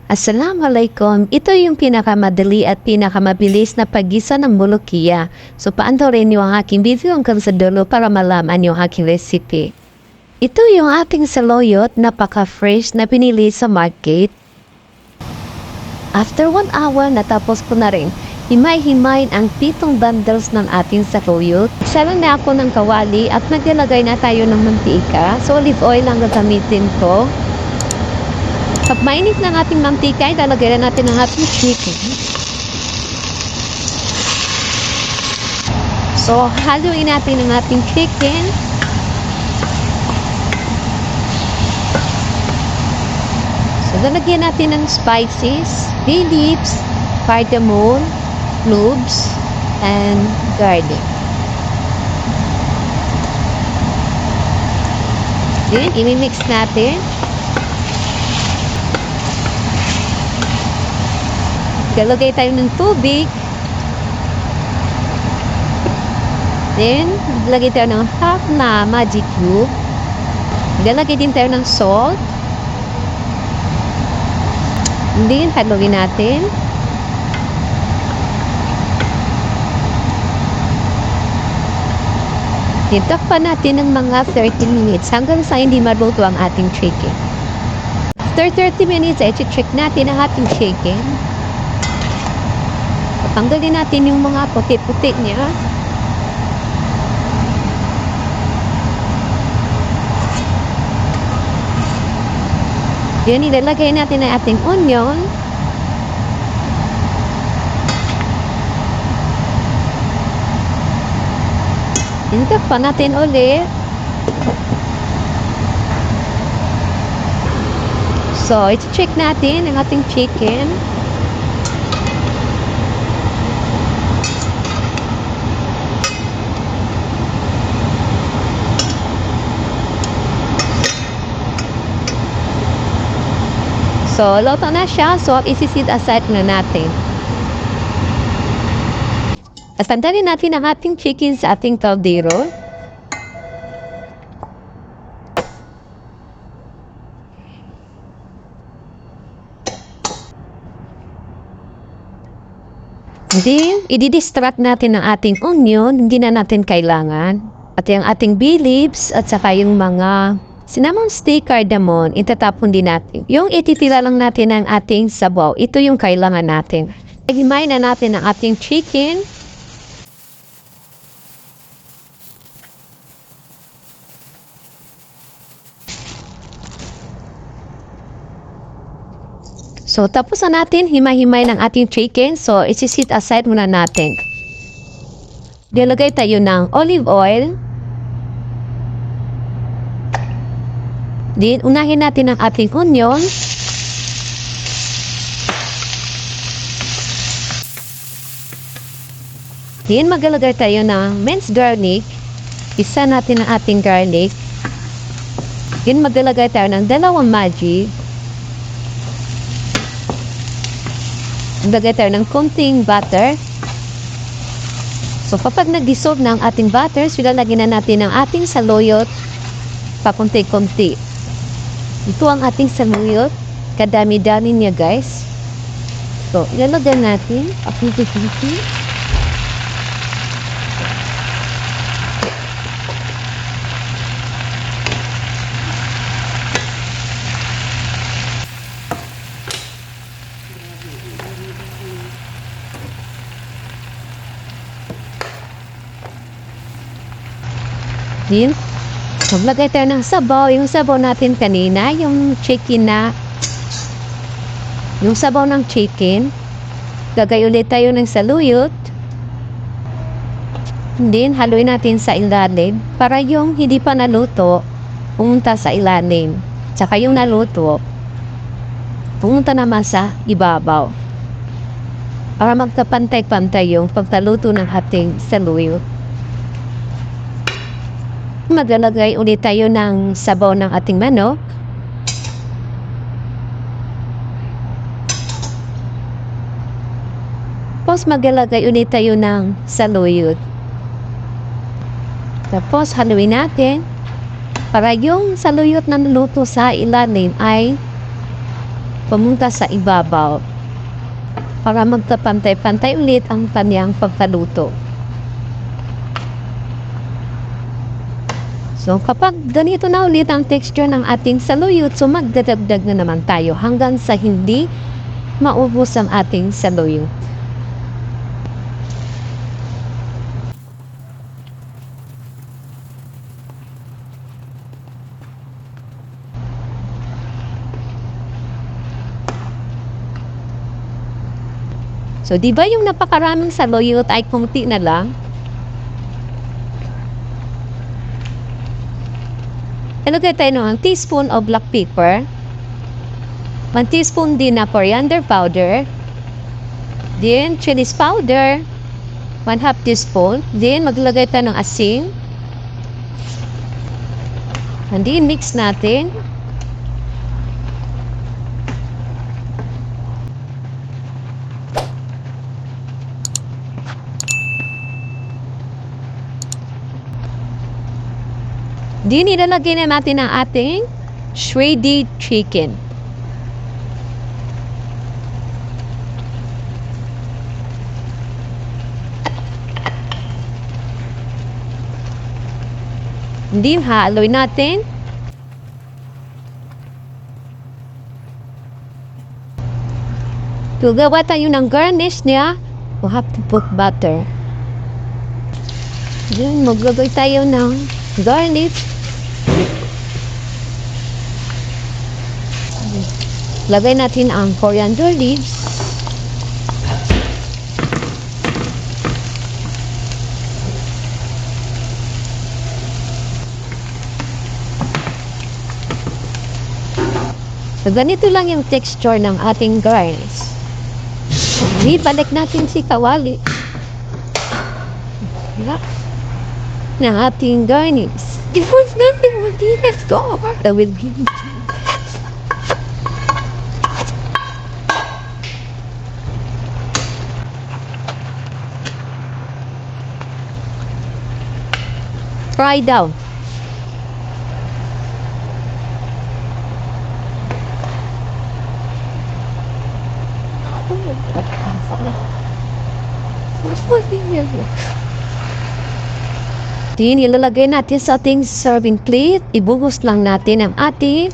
Assalamualaikum. Ito yung pinakamadali at pinakamabilis na paggisa ng mulukiya. So, paanoorin niyo ang aking video hanggang sa dulo para malaman yung aking recipe. Ito yung ating saluyot, napaka-fresh na pinili sa market. After 1 hour, natapos ko na rin. Himay-himayin ang 7 bundles ng ating saluyot. Salang na ako ng kawali at naglalagay na tayo ng mantika. So, olive oil ang gagamitin ko. Pag mainit ng ating mantika, ilalagay na natin ang ating chicken. So, haluin natin ang ating chicken. So, lalagyan natin ng spices, bay leaves, cardamom, cloves, and garlic. Then, imimix natin. Lalagay tayo ng tubig. Then, lagay tayo ng half na magic cube. Lalagay din tayo ng salt. Then, haluin natin. Takpan natin ng mga 30 minutes hanggang sa hindi maluto ang ating chicken. After 30 minutes, i-check natin ang ating chicken. Tanggalin natin yung mga puti-puti niya. Yan, ilalagay natin ang ating onion. Takpan natin ulit. So, i-check natin ang ating chicken. So, luto na siya. So, isi-set aside na natin. At tanggalin natin ang ating chicken sa ating kaldero. Then, i-distract natin ang ating onion. Hindi na natin kailangan. At yung ating bay leaves at saka yung mga cinnamon stick, cardamom, itatapon din natin. Yung ititira lang natin ang ating sabaw, ito yung kailangan natin. Himayin na natin ang ating chicken. So, tapos na natin himay-himay ng ating chicken. So, isi-set aside muna natin. Dilagay tayo ng olive oil. Then, unahin natin ang ating onion. Then, maglalagay tayo ng minced garlic. Isa natin ang ating garlic. Then, maglalagay tayo ng 2 Maggi. Maglagay tayo ng konting butter. So, kapag nag-dissolve na ang ating butter, ilalagay na natin ang ating saluyot pakunti-kunti. Ito ang ating saluyot. Kadami-dami niya, guys. So, ilalagay natin. Pakunti-kunti. Then, maglagay tayo ng sabaw. Yung sabaw natin kanina, yung chicken na, yung sabaw ng chicken. Gagay ulit tayo ng saluyot. Then, haluin natin sa ilalim para yung hindi pa naluto, pumunta sa ilalim. Tsaka yung naluto, pumunta naman sa ibabaw. Para magkapantay-pantay yung pagtaluto ng ating saluyot. Maglalagay ulit tayo ng sabaw ng ating manok. Tapos maglalagay ulit tayo ng saluyot. Tapos haluin natin para yung saluyot na naluto sa ilalim ay pumunta sa ibabaw para magkapantay-pantay ulit ang kanyang pagkaluto. So, kapag ganito na ulit ang texture ng ating saluyot, so magdadagdag na naman tayo hanggang sa hindi maubos ang ating saluyot. So, di ba yung napakaraming saluyot ay kunti na lang? Ilagay tayo ng teaspoon of black pepper, 1 teaspoon din na coriander powder, then chilies powder, 1/2 teaspoon, then maglagay tayo ng asin, and then mix natin. Then, ilalagay na natin ang ating shredded chicken. Then, haloy natin. Gawa tayo ng garnish niya. We have to put butter. Then, maglagay tayo ng garlic. Lagay natin ang coriander leaves. So, ganito lang yung texture ng ating garnish. Ibalik natin si kawali. Na ating garnish. It was nothing but let's go. I will give it to you. Fry down. Then, ilalagay natin sa ating serving plate. Ibugos lang natin ang ating